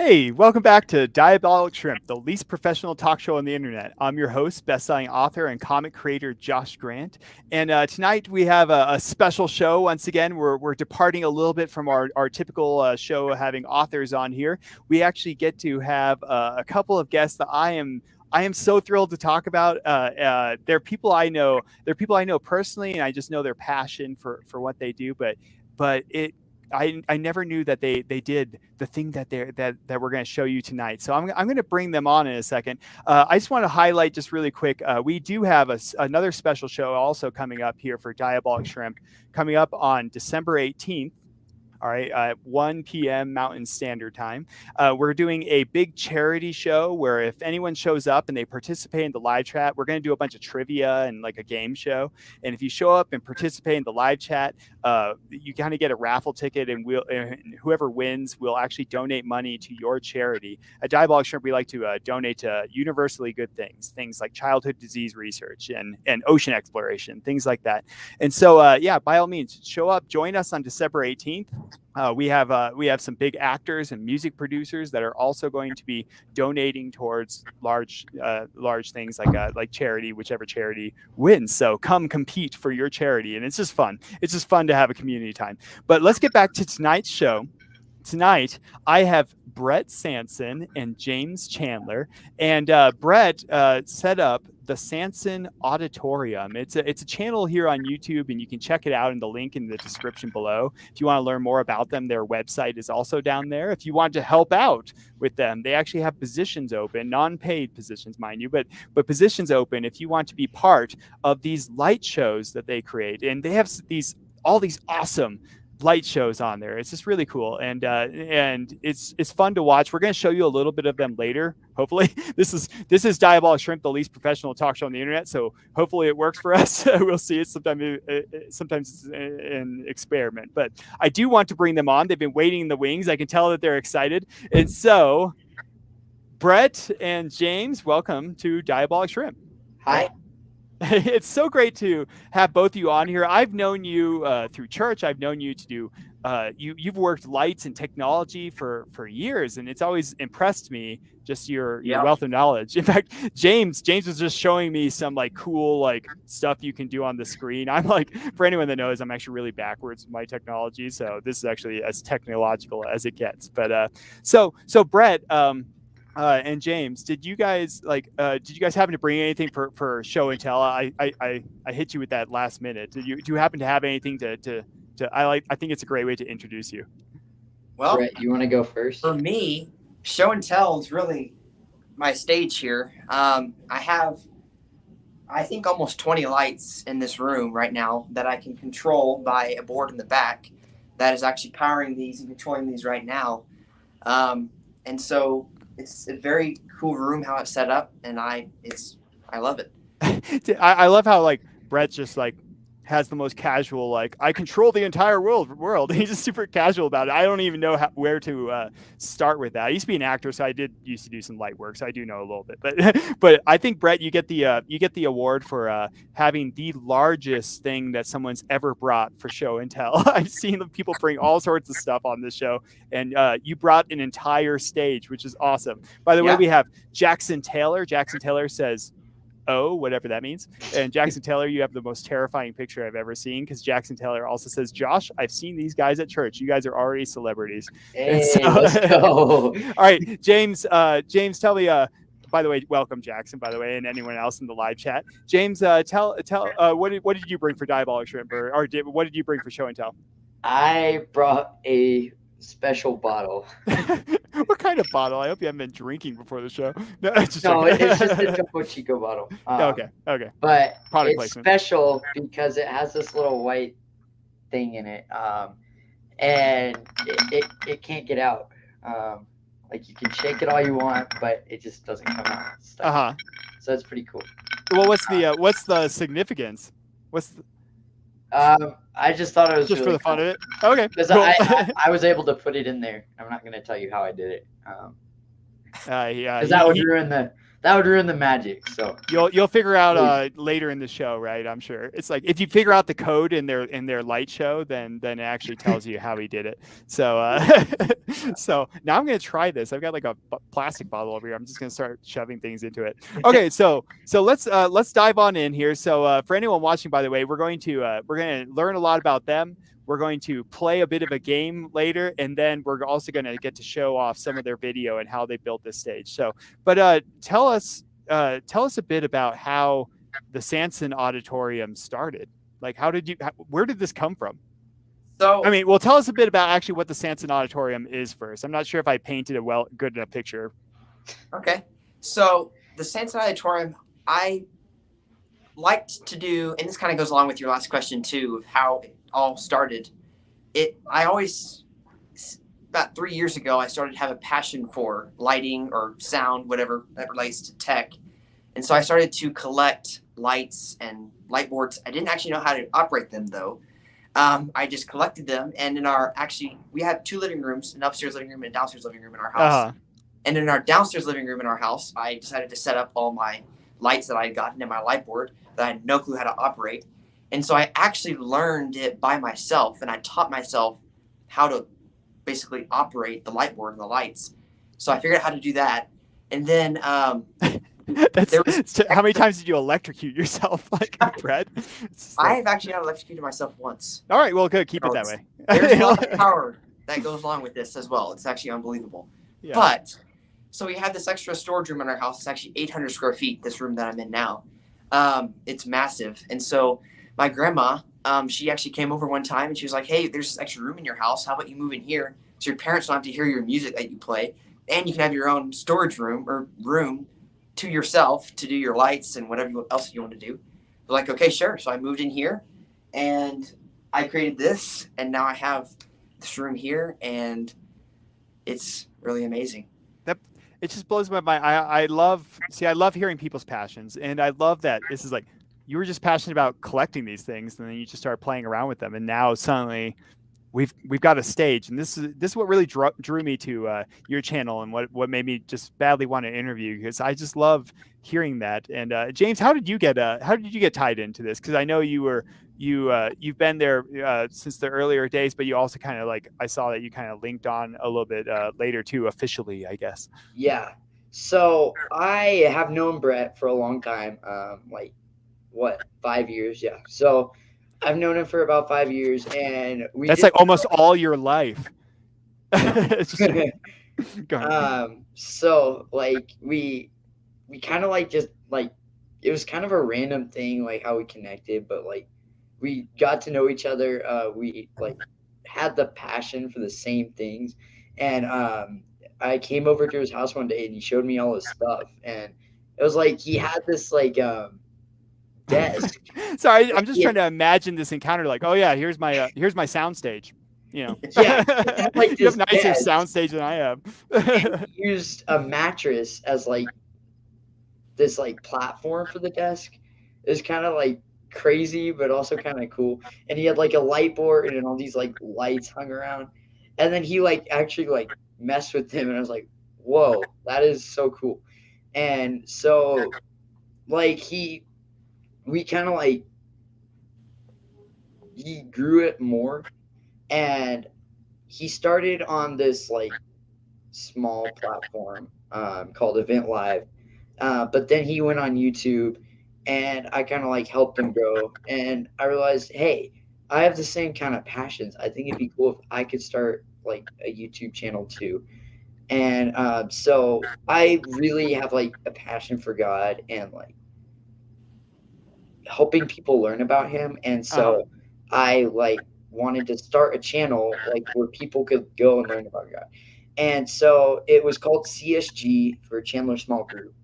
Hey, welcome back to Diabolic Shrimp, the least professional talk show on the internet. I'm your host, best-selling author and comic creator Josh Grant. And tonight we have a special show. Once again, we're departing a little bit from our typical show having authors on here. We actually get to have a couple of guests that I am so thrilled to talk about. They're people I know. They're people I know personally, and I just know their passion for what they do. But I never knew that they did the thing that we're going to show you tonight. So I'm going to bring them on in a second. I just want to highlight just really quick. We do have another special show also coming up here for Diabolic Shrimp, coming up on December 18th. All right, 1 p.m. Mountain Standard Time. We're doing a big charity show where if anyone shows up and they participate in the live chat, we're going to do a bunch of trivia and like a game show. And if you show up and participate in the live chat, you kind of get a raffle ticket, and whoever wins will actually donate money to your charity. At Diabolic Shrimp, we like to donate to universally good things like childhood disease research and ocean exploration, things like that. And so, yeah, by all means, show up, join us on December 18th. We have some big actors and music producers that are also going to be donating towards large things like charity, whichever charity wins. So come compete for your charity, and it's just fun. It's just fun to have a community time. But let's get back to tonight's show. Tonight, I have Brett Sanson and James Chandler, and Brett set up the Sanson Auditorium. It's a channel here on YouTube, and you can check it out in the link in the description below. If you want to learn more about them, their website is also down there. If you want to help out with them, they actually have positions open, non-paid positions, mind you, but positions open if you want to be part of these light shows that they create. And they have all these awesome light shows on there. It's just really cool, and it's fun to watch. We're going to show you a little bit of them later. Hopefully, this is Diabolic Shrimp, the least professional talk show on the internet. So hopefully it works for us. We'll see it sometimes it's an experiment, but I do want to bring them on. They've been waiting in the wings. I can tell that they're excited, and so Brett and James, welcome to Diabolic Shrimp. Hi. It's so great to have both of you on here. I've known you through church. I've known you to do you've worked lights and technology for years, and it's always impressed me just your wealth of knowledge. In fact, James was just showing me some like cool like stuff you can do on the screen. I'm like, for anyone that knows, I'm actually really backwards with my technology, so this is actually as technological as it gets. But so Brett, and James, did you guys happen to bring anything for show and tell? I hit you with that last minute. Do you happen to have anything to I think it's a great way to introduce you. Well, Brett, you want to go first? For me, show and tell is really my stage here. I have, I think, almost 20 lights in this room right now that I can control by a board in the back that is actually powering these and controlling these right now. And so it's a very cool room how it's set up, and I love it. I love how like Brett just like has the most casual, like, I control the entire world. He's just super casual about it. I don't even know where to start with that. I used to be an actor, so I used to do some light work, so I do know a little bit. But I think, Brett, you get the award for having the largest thing that someone's ever brought for show and tell. I've seen people bring all sorts of stuff on this show, and you brought an entire stage, which is awesome. By the way, we have Jackson Taylor. Jackson Taylor says, "Oh," whatever that means. And Jackson Taylor, you have the most terrifying picture I've ever seen, because Jackson Taylor also says, "Josh, I've seen these guys at church. You guys are already celebrities." Hey, let's go. All right, James, tell me, by the way, welcome Jackson, by the way, and anyone else in the live chat. James, tell what did you bring for Diabolic Shrimp, or what did you bring for show and tell? I brought a special bottle. What kind of bottle? I hope you haven't been drinking before the show. No, it's just a Topo Chico bottle. Okay. But product it's placement. Special because it has this little white thing in it, and it can't get out. Like, you can shake it all you want, but it just doesn't come out. So it's pretty cool. Well, what's the significance? I just thought it was just really for the cool. fun of it. Okay, because cool. I was able to put it in there. I'm not going to tell you how I did it. Yeah, because that would ruin that would ruin the magic. So You'll figure out later in the show, right? I'm sure. It's like if you figure out the code in their light show, then it actually tells you how he did it. So so now I'm gonna try this. I've got like a plastic bottle over here. I'm just gonna start shoving things into it. Okay, so let's dive on in here. So for anyone watching, by the way, we're gonna learn a lot about them. We're going to play a bit of a game later, and then we're also going to get to show off some of their video and how they built this stage. So, but tell us a bit about how the Sanson Auditorium started. Like, where did this come from? So, I mean, well, tell us a bit about actually what the Sanson Auditorium is first. I'm not sure if I painted a good enough picture. Okay. So the Sanson Auditorium, I liked to do, and this kind of goes along with your last question too, of how it all started. About 3 years ago, I started to have a passion for lighting or sound, whatever that relates to tech. And so I started to collect lights and light boards. I didn't actually know how to operate them though. I just collected them. And we have 2 living rooms, an upstairs living room and a downstairs living room in our house. Uh-huh. And in our downstairs living room in our house, I decided to set up all my lights that I had gotten in my light board that I had no clue how to operate. And so I actually learned it by myself, and I taught myself how to basically operate the light board and the lights. So I figured out how to do that. And then how many times did you electrocute yourself, like bread? I have actually not electrocuted myself once. All right, well, good. Keep it that way. There's a lot of power that goes along with this as well. It's actually unbelievable. Yeah. But so we had this extra storage room in our house. It's actually 800 square feet, this room that I'm in now. It's massive. And so my grandma, she actually came over one time and she was like, hey, there's this extra room in your house. How about you move in here so your parents don't have to hear your music that you play, and you can have your own storage room or room to yourself to do your lights and whatever else you want to do. They're like, okay, sure. So I moved in here and I created this, and now I have this room here, and it's really amazing. It just blows my mind. I love hearing people's passions, and I love that this is like, you were just passionate about collecting these things, and then you just started playing around with them, and now suddenly we've got a stage. And this is what really drew me to your channel, and what made me just badly want to interview you, because I just love hearing that. And James, how did you get tied into this? Because I know you've been there since the earlier days, but you also kind of, like, I saw that you kind of linked on a little bit later too, officially, I guess. Yeah. So I have known Brett for a long time, 5 years? Yeah. So I've known him for about 5 years, and that's like almost all your life. So like we kind of like just like, it was kind of a random thing, like how we connected, but like we got to know each other. We like had the passion for the same things, and I came over to his house one day and he showed me all his stuff, and it was like he had this like desk. Sorry, I'm just trying to imagine this encounter. Like, oh yeah, here's my sound stage. You know, yeah, like you have nicer sound stage than I have. He used a mattress as like this like platform for the desk. It was kind of like crazy, but also kind of cool. And he had like a light board and all these like lights hung around. And then he like actually like messed with them, and I was like, whoa, that is so cool. And so like we kind of like, he grew it more, and he started on this like small platform called Event Live, but then he went on YouTube, and I kind of like helped him grow, and I realized, hey, I have the same kind of passions. I think it'd be cool if I could start like a YouTube channel too. And so I really have like a passion for God and like helping people learn about him. And so I like wanted to start a channel like where people could go and learn about God. And so it was called CSG, for Chandler Small Group.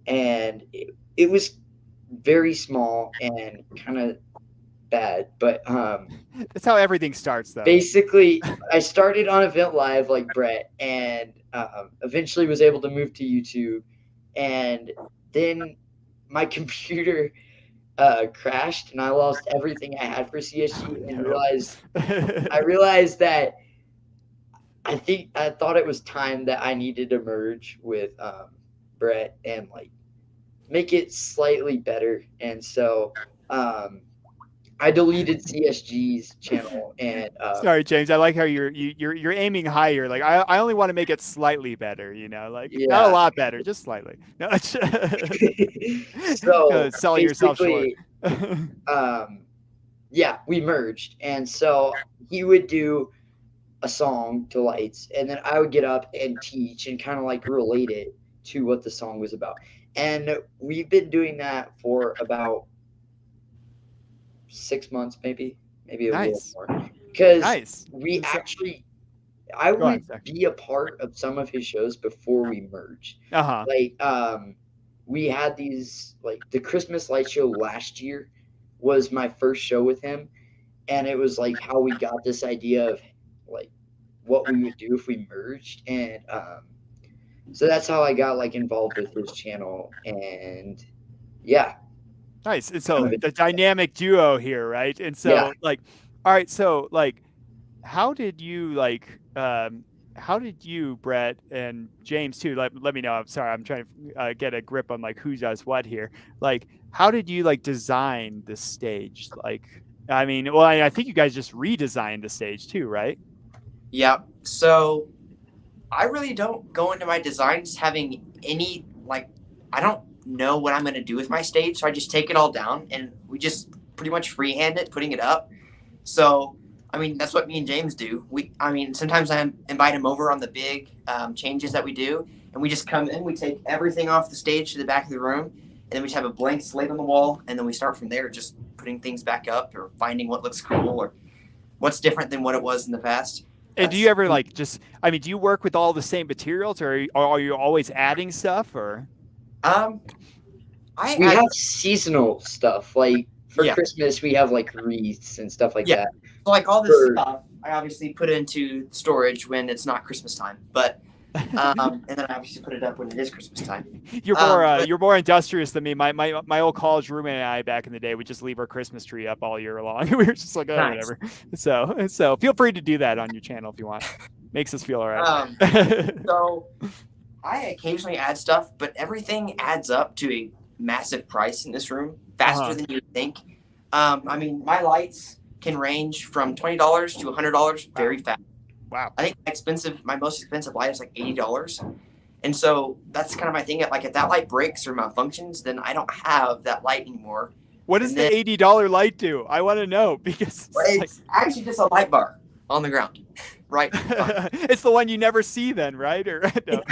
And it was very small and kind of bad, but that's how everything starts, though. Basically, I started on Event Live like Brett, and eventually was able to move to YouTube. And then my computer crashed, and I lost everything I had for CSG, and I realized that I thought it was time that I needed to merge with Brett, and like make it slightly better. And so I deleted CSG's channel, and Sorry, James. I like how you're aiming higher. Like I only want to make it slightly better. Like not a yeah. lot better, just slightly. No, So selling yourself short. basically, yeah, we merged, and so he would do a song to lights, and then I would get up and teach and kind of like relate it to what the song was about. And we've been doing that for about 6 months, maybe a little Nice, more, because nice. we So- actually, I Go on, would sir. be a part of some of his shows before we merged. Uh-huh. Like, we had these, like, the Christmas light show last year was my first show with him, and it was like how we got this idea of like what we would do if we merged. And so that's how I got like involved with his channel. And yeah, Nice. And kind so of it. the dynamic duo here, right? And so Yeah. like, all right, so like how did you Brett and James too, let me know. I'm sorry, I'm trying to get a grip on like who does what here. Like how did you like design the stage? Like I mean, well, I think you guys just redesigned the stage too, right? Yeah. So I really don't go into my designs having any, like, I don't know what I'm going to do with my stage. So I just take it all down and we just pretty much freehand it, putting it up. So, I mean, that's what me and James do. Sometimes I invite him over on the big changes that we do. And we just come in, we take everything off the stage to the back of the room. And then we just have a blank slate on the wall. And then we start from there, just putting things back up or finding what looks cool or what's different than what it was in the past. And do you ever like just, I mean, do you work with all the same materials or are you always adding stuff or? We have seasonal stuff. Like for Yeah. Christmas, we have like wreaths and stuff like Yeah. that. So like all this For- stuff, I obviously put into storage when it's not Christmas time, but and then I obviously put it up when it is Christmas time. You're more industrious than me. My old college roommate and I back in the day would just leave our Christmas tree up all year long. We were just like, oh, Nice. whatever. So feel free to do that on your channel if you want. Makes us feel all right. So I occasionally add stuff, but everything adds up to a massive price in this room, faster than you would think. I mean, my lights can range from $20 to $100 very fast. Wow. I think my most expensive light is like $80. And so that's kind of my thing. Like if that light breaks or malfunctions, then I don't have that light anymore. What does the $80 light do? I want to know because it's actually just a light bar on the ground. Right. It's the one you never see then, right? Or no?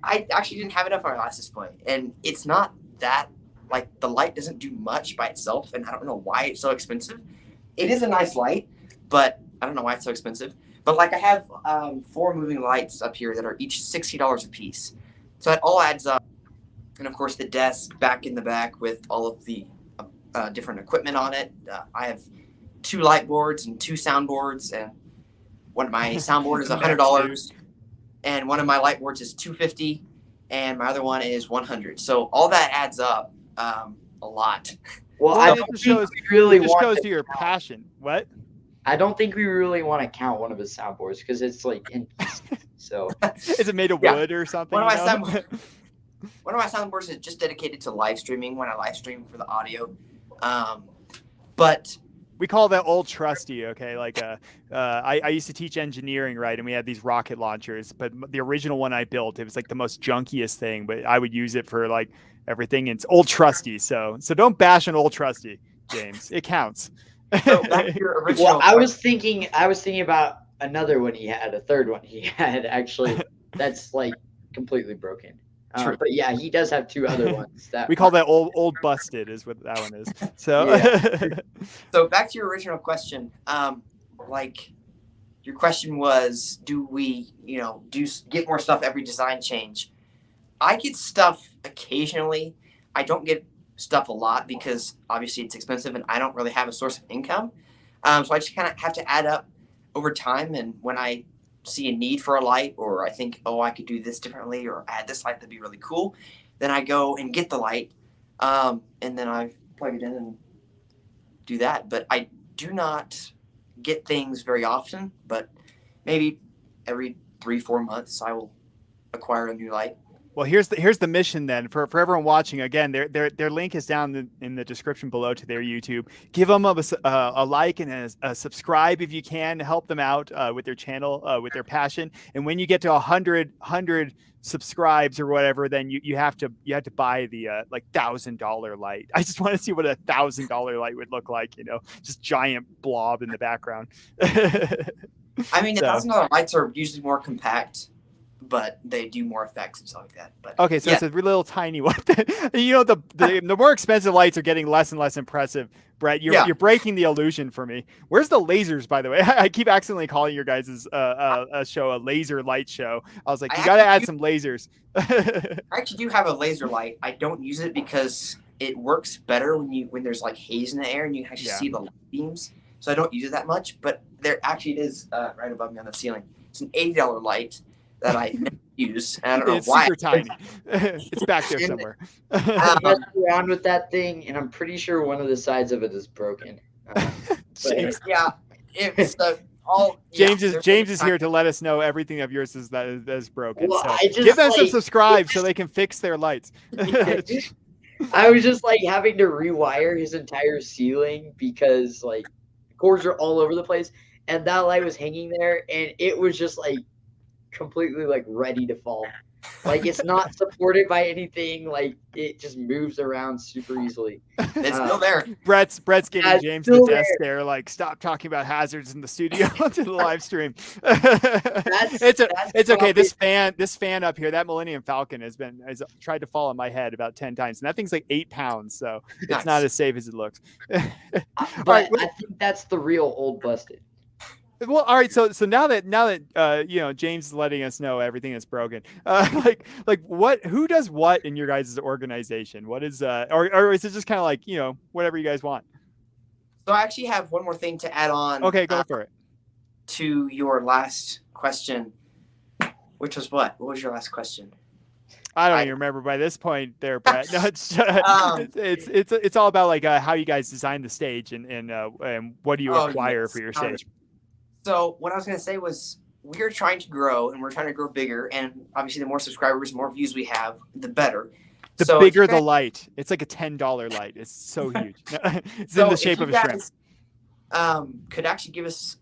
I actually didn't have it up on my last display. And it's not that, like, the light doesn't do much by itself. And I don't know why it's so expensive. It is a nice light, but I don't know why it's so expensive. But like I have 4 moving lights up here that are each $60 a piece. So that all adds up. And of course the desk back in the back with all of the different equipment on it. I have 2 light boards and 2 sound boards, and one of my soundboard is $100 and one of my light boards is $250 and my other one is $100. So all that adds up a lot. Well, I don't think we really want shows to your passion. What? I don't think we really want to count one of his soundboards because it's like so. Is it made of wood or something? One of my soundboards is just dedicated to live streaming when I live stream for the audio. But we call that old trusty. Okay, like I used to teach engineering, right, and we had these rocket launchers, but the original one I built, it was like the most junkiest thing, but I would use it for like everything. And it's old trusty, so don't bash an old trusty, James. It counts. So back to your original. Well, I was thinking about another one he had, a third one he had actually. That's like completely broken. But yeah, he does have 2 other ones that we call that old busted is what that one is. So yeah. So back to your original question. Like your question was, do we, get more stuff every design change? I get stuff occasionally. I don't get stuff a lot because obviously it's expensive and I don't really have a source of income. So I just kind of have to add up over time. And when I see a need for a light, or I think, I could do this differently or add this light that'd be really cool, then I go and get the light. And then I plug it in and do that. But I do not get things very often, but maybe every 3-4 months I will acquire a new light. Well, here's the mission then for everyone watching. Again, their link is down in the description below to their YouTube. Give them a like and a subscribe if you can. Help them out with their channel, with their passion. And when you get to 100 subscribes or whatever, then you have to buy the like $1,000 light. I just want to see what a $1,000 light would look like. Just giant blob in the background. I mean, the $1,000 lights are usually more compact, but they do more effects and stuff like that. But okay, so it's a little tiny one. The more expensive lights are getting less and less impressive. Brett, you're breaking the illusion for me. Where's the lasers, by the way? I keep accidentally calling your guys' a show a laser light show. I was like, you got to add some lasers. I actually do have a laser light. I don't use it because it works better when there's like haze in the air and you actually see the light beams. So I don't use it that much. But there actually is right above me on the ceiling. It's an $80 light that I never use. And I don't know why. It's super tiny. It's back there somewhere. I messed around with that thing, and I'm pretty sure one of the sides of it is broken. James. It's James is here to let us know everything of yours that is broken. Well, so give them some subscribe so they can fix their lights. I was just like having to rewire his entire ceiling because like cords are all over the place, and that light was hanging there, and it was just like completely like ready to fall. Like it's not supported by anything. Like it just moves around super easily. It's still there. Brett's giving James the death stare. Like, stop talking about hazards in the studio to the live stream. It's okay. This fan up here, that Millennium Falcon, has tried to fall on my head about 10 times, and that thing's like 8 pounds, so it's not as safe as it looks. But I think that's the real old busted. Well, all right. So now that James is letting us know everything that's broken, who does what in your guys' organization? What is or is it just kind of like whatever you guys want? So I actually have one more thing to add on. Okay, go for it. To your last question, which was what? What was your last question? I don't even remember by this point there, Brett. No, it's all about like how you guys design the stage and what do you acquire for your stage. So what I was going to say was we're trying to grow, and we're trying to grow bigger. And obviously, the more subscribers, more views we have, the better. The bigger the light. It's like a $10 light. It's so huge. It's in the shape of a shrimp. Could actually give us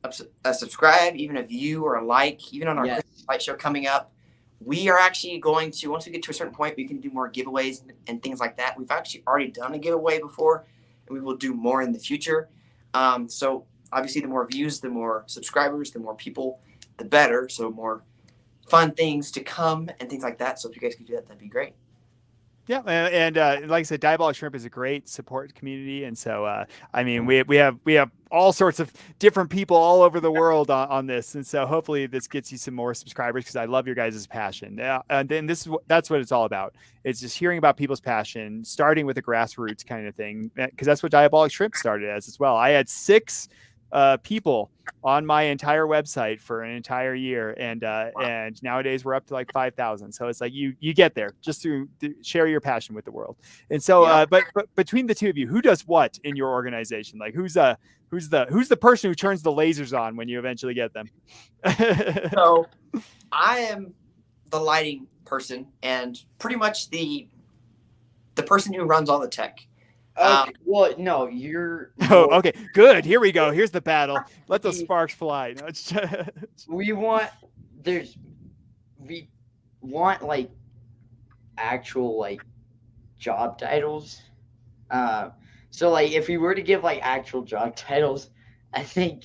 a subscribe, even a view or a like, even on our light show coming up. We are actually going to, once we get to a certain point, we can do more giveaways and things like that. We've actually already done a giveaway before, and we will do more in the future. So obviously, the more views, the more subscribers, the more people, the better. So more fun things to come and things like that. So if you guys could do that, that'd be great. Yeah, and like I said, Diabolic Shrimp is a great support community, and so I mean we have all sorts of different people all over the world on this, and so hopefully this gets you some more subscribers because I love your guys' passion. And then that's what it's all about. It's just hearing about people's passion, starting with a grassroots kind of thing, because that's what Diabolic Shrimp started as well. I had 6 people on my entire website for an entire year, and nowadays we're up to like 5,000. So it's like you get there just to share your passion with the world. And so but between the two of you, who does what in your organization? Like who's the person who turns the lasers on when you eventually get them? So I am the lighting person and pretty much the person who runs all the tech. Well, no, you're. Oh, okay, good. Here we go. Here's the battle. Let the sparks fly. No, we want like actual like job titles. So like if we were to give like actual job titles, I think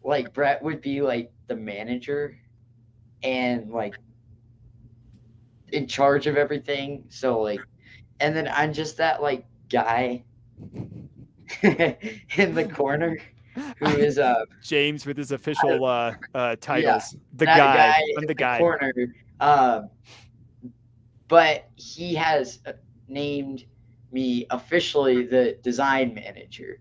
like Brett would be like the manager and like in charge of everything. So like, and then I'm just that like guy in the corner who is James with his official titles. Yeah, the guy. I'm the guy. Corner. But he has named me officially the design manager.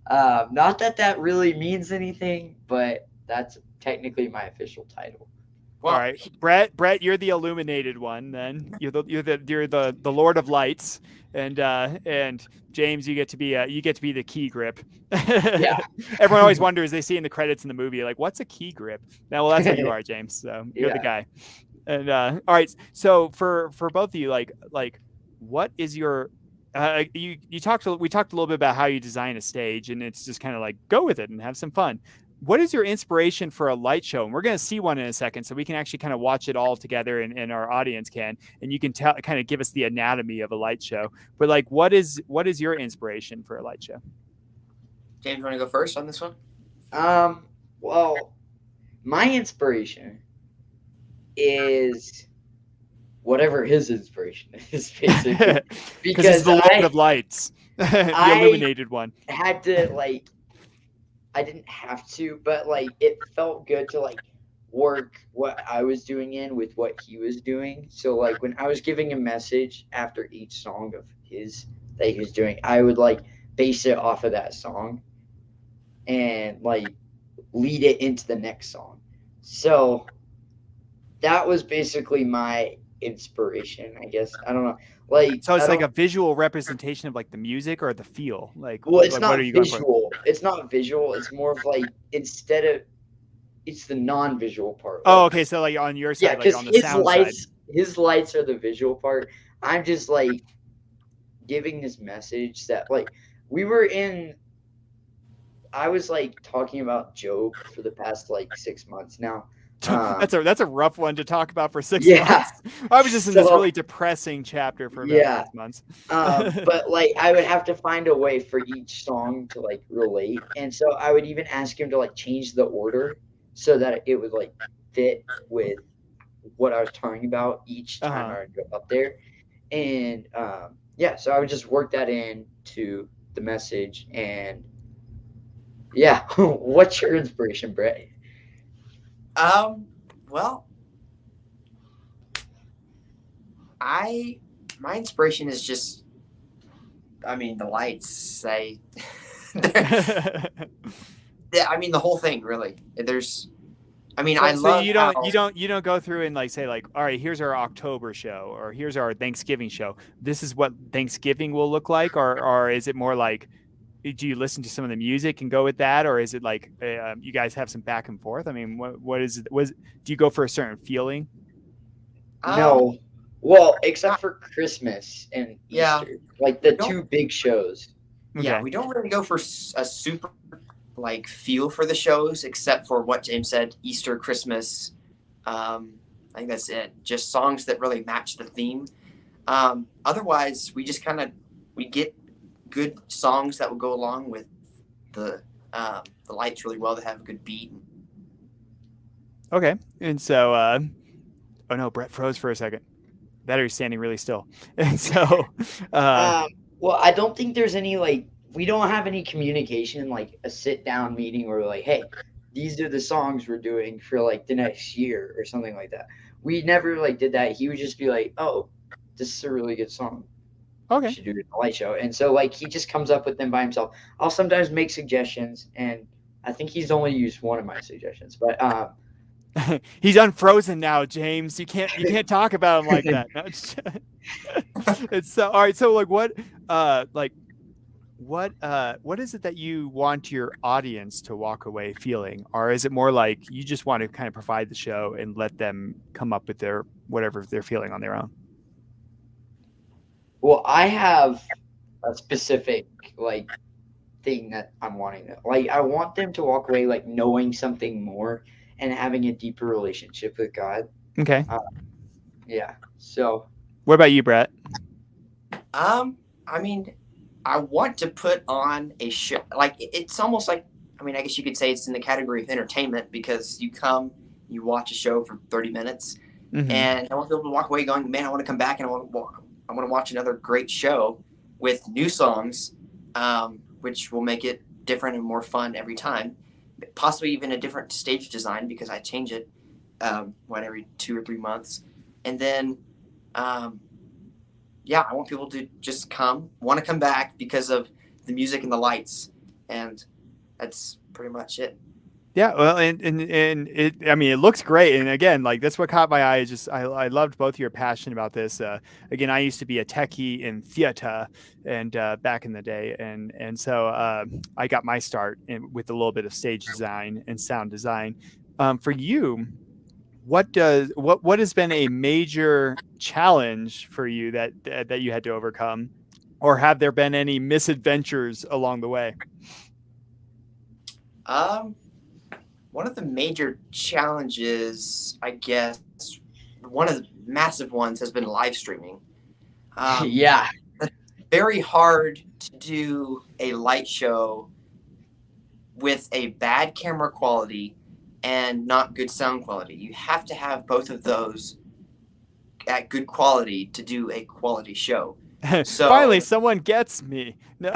Not that really means anything, but that's technically my official title. Well, all right, Brett, you're the illuminated one. Then you're the Lord of Lights, and James, you get to be the key grip. Yeah. Everyone always wonders. They see in the credits in the movie, like, what's a key grip? Now, well, that's what you are, James. So you're the guy. And all right, so for both of you, like what is your you talked we talked a little bit about how you design a stage, and it's just kind of like go with it and have some fun. What is your inspiration for a light show? And we're going to see one in a second, so we can actually kind of watch it all together, and our audience can, and you can tell kind of give us the anatomy of a light show. But like, what is your inspiration for a light show? James, you want to go first on this one? Well, my inspiration is whatever his inspiration is, basically. Because it's the Lord of Lights, the illuminated one. Had to I didn't have to, but like it felt good to like work what I was doing in with what he was doing. So like when I was giving a message after each song of his that he was doing, I would like base it off of that song and like lead it into the next song. So that was basically my inspiration, I guess. I don't know. Like So it's like a visual representation of like the music or the feel. Like, well, it's like, not what are you going for? visual. It's not visual. It's more of like it's the non-visual part. Oh, Like, okay. So like on your yeah, side, like because on the sound side. his lights are the visual part. I'm just like giving this message that like we were in. I was like talking about Job for the past like 6 months now. That's a rough one to talk about for 6 Yeah. months. I was just in this really depressing chapter for about 6 months. But like I would have to find a way for each song to like relate, and so I would even ask him to like change the order so that it would like fit with what I was talking about each time I would go up there. And yeah, so I would just work that in to the message. And yeah, what's your inspiration, Brett? Well, my inspiration is just, I mean, the lights. I mean, the whole thing, really. I love. You don't go through and like say like, all right, here's our October show, or here's our Thanksgiving show. This is what Thanksgiving will look like, or is it more like, do you listen to some of the music and go with that, or is it like you guys have some back and forth? I mean, what is it? Do you go for a certain feeling? No, well, except for Christmas and Easter, like the two big shows. Okay. Yeah, we don't really go for a super like feel for the shows, except for what James said, Easter, Christmas. I think that's it. Just songs that really match the theme. Otherwise, we just we get good songs that will go along with the lights really well, to have a good beat. Okay, and so oh no, Brett froze for a second. That or he's standing really still. And so well, I don't think there's any like, we don't have any communication, like a sit down meeting where we're like, hey, these are the songs we're doing for like the next year or something like that. We never like did that. He would just be like, oh, this is a really good song. Okay. You should do it in a light show. And so like he just comes up with them by himself. I'll sometimes make suggestions, and I think he's only used one of my suggestions, but he's unfrozen now, James. You can't talk about him like that. It's all right. So like what is it that you want your audience to walk away feeling, or is it more like you just want to kind of provide the show and let them come up with their whatever they're feeling on their own? Well, I have a specific like thing that I'm wanting to like. I want them to walk away like knowing something more and having a deeper relationship with God. Okay. Yeah. So. What about you, Brett? I mean, I want to put on a show. Like it's almost like, I mean, I guess you could say it's in the category of entertainment, because you come, you watch a show for 30 minutes, and I want people to walk away going, man, I want to come back and I want to watch another great show with new songs, which will make it different and more fun every time. Possibly even a different stage design, because I change it every 2 or 3 months. And then, I want people to just want to come back because of the music and the lights. And that's pretty much it. Yeah, well, and it, I mean, it looks great. And again, like that's what caught my eye. Is just I loved both your passion about this. Again, I used to be a techie in theater and back in the day, and so I got my start with a little bit of stage design and sound design. For you, what has been a major challenge for you that you had to overcome, or have there been any misadventures along the way? One of the major challenges, I guess, one of the massive ones has been live streaming. Yeah. Very hard to do a light show with a bad camera quality and not good sound quality. You have to have both of those at good quality to do a quality show. So Finally, someone gets me. No,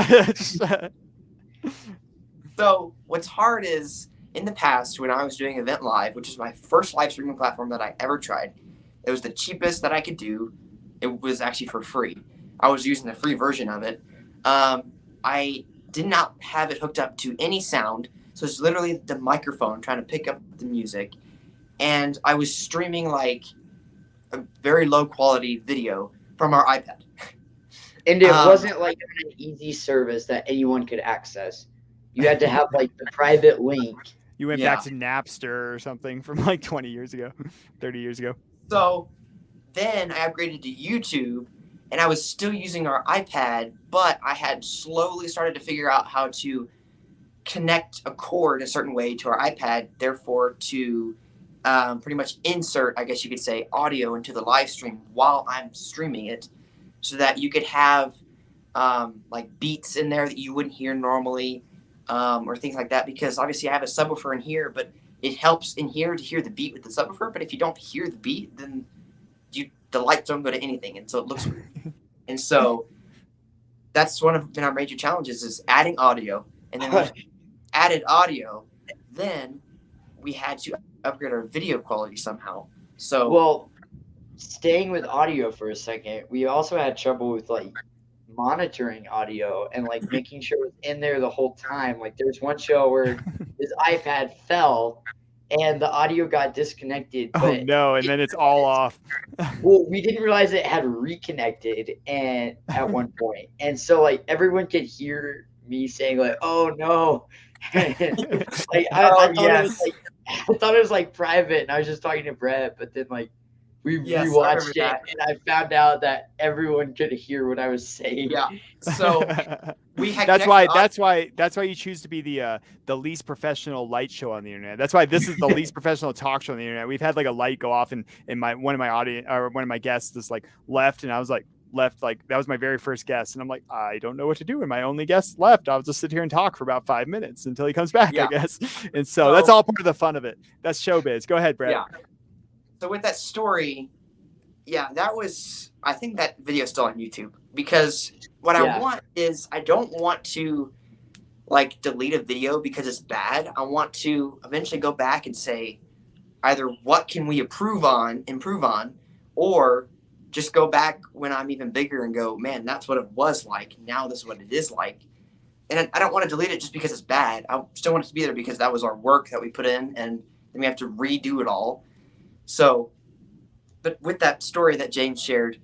so what's hard is, in the past, when I was doing Event Live, which is my first live streaming platform that I ever tried, it was the cheapest that I could do. It was actually for free. I was using the free version of it. I did not have it hooked up to any sound, so it's literally the microphone trying to pick up the music, and I was streaming like a very low quality video from our iPad. And it wasn't like an easy service that anyone could access. You had to have like the private link. You went back to Napster or something from like 20 years ago, 30 years ago. So then I upgraded to YouTube, and I was still using our iPad, but I had slowly started to figure out how to connect a cord a certain way to our iPad, therefore to pretty much insert, I guess you could say, audio into the live stream while I'm streaming it, so that you could have like beats in there that you wouldn't hear normally, or things like that, because obviously I have a subwoofer in here, but it helps in here to hear the beat with the subwoofer, but if you don't hear the beat, then the lights don't go to anything, and so it looks weird. And so that's one of our major challenges, is adding audio, and then we've added audio, then we had to upgrade our video quality somehow. So well, staying with audio for a second, we also had trouble with like monitoring audio and like making sure it was in there the whole time. Like there's one show where his iPad fell and the audio got disconnected. Oh no, and then it's all off. Well, we didn't realize it had reconnected and at one point. And so like everyone could hear me saying like, "Oh no." Like I thought it was like private, and I was just talking to Brett, but then like we rewatched it, and I found out that everyone could hear what I was saying. Yeah. So we had that's why you choose to be the least professional light show on the internet. That's why this is the least professional talk show on the internet. We've had like a light go off, and one of my guests just like left, and I was like like that was my very first guest, and I'm like, I don't know what to do, and my only guest left. I'll just sit here and talk for about 5 minutes until he comes back, I guess. And so that's all part of the fun of it. That's showbiz. Go ahead, Brett. Yeah. So with that story, I think that video is still on YouTube, because what I want is, I don't want to like delete a video because it's bad. I want to eventually go back and say either what can we improve on, or just go back when I'm even bigger and go, man, that's what it was like. Now this is what it is like. And I don't want to delete it just because it's bad. I still want it to be there because that was our work that we put in, and then we have to redo it all. So, but with that story that James shared,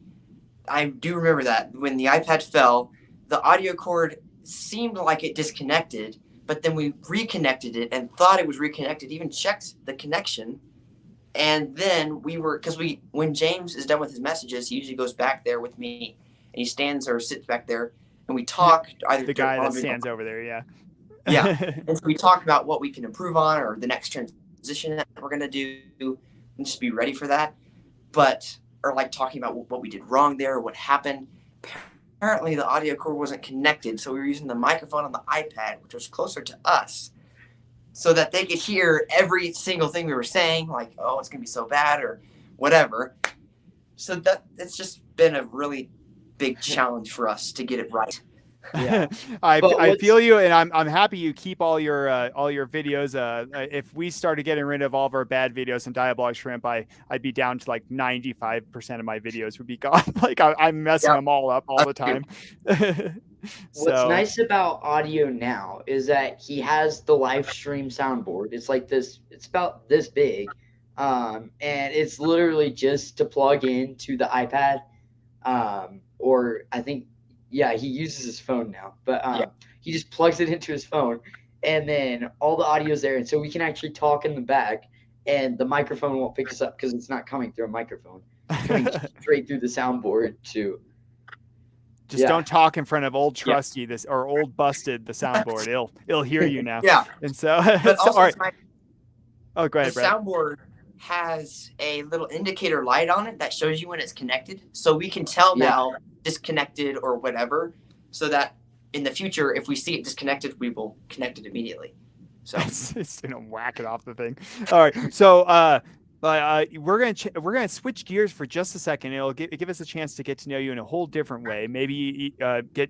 I do remember that when the iPad fell, the audio cord seemed like it disconnected, but then we reconnected it and thought it was reconnected, even checked the connection. And then when James is done with his messages, he usually goes back there with me, and he stands or sits back there, and we talk. Either the guy that stands over there, yeah. And so we talk about what we can improve on, or the next transition that we're going to do, and just be ready for that. Or like talking about what we did wrong there, or what happened. Apparently the audio cord wasn't connected, so we were using the microphone on the iPad, which was closer to us, so that they could hear every single thing we were saying, like, oh, it's going to be so bad, or whatever. So it's just been a really big challenge for us to get it right. Yeah, I feel you, and I'm happy you keep all your videos. If we started getting rid of all of our bad videos in Diabolic Shrimp, I'd be down to like 95% of my videos would be gone. Like I'm messing them all up all the time. What's nice about audio now is that he has the live stream soundboard. It's like this. It's about this big, and it's literally just to plug into the iPad, or I think. Yeah, he uses his phone now, but he just plugs it into his phone, and then all the audio's there, and so we can actually talk in the back, and the microphone won't pick us up because it's not coming through a microphone. It's coming straight through the soundboard to. Just don't talk in front of old Trusty or old Busted, the soundboard. It'll hear you now. Yeah. And so, But also, all right. Go ahead, the Brett. soundboard has a little indicator light on it that shows you when it's connected. So we can tell now disconnected or whatever, so that in the future, if we see it disconnected, we will connect it immediately. So it's gonna whack it off the thing. All right. So we're gonna switch gears for just a second. It'll give us a chance to get to know you in a whole different way. Maybe get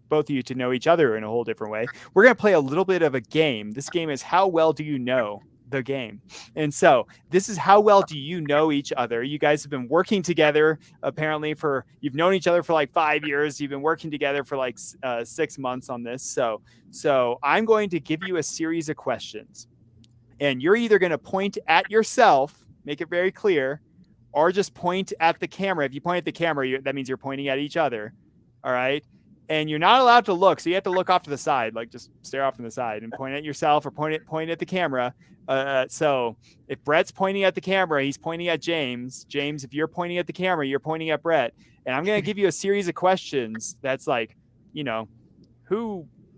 both of you to know each other in a whole different way. We're gonna play a little bit of a game. This game is how well do you know the game? And so this is how well do you know each other? You guys have been working together apparently you've known each other for like 5 years. You've been working together for like 6 months on this. So I'm going to give you a series of questions, and you're either going to point at yourself, make it very clear, or just point at the camera. If you point at the camera, that means you're pointing at each other. All right. And you're not allowed to look. So you have to look off to the side, like just stare off to the side and point at yourself or point at the camera. So if Brett's pointing at the camera, he's pointing at James. James, if you're pointing at the camera, you're pointing at Brett. And I'm going to give you a series of questions that's like,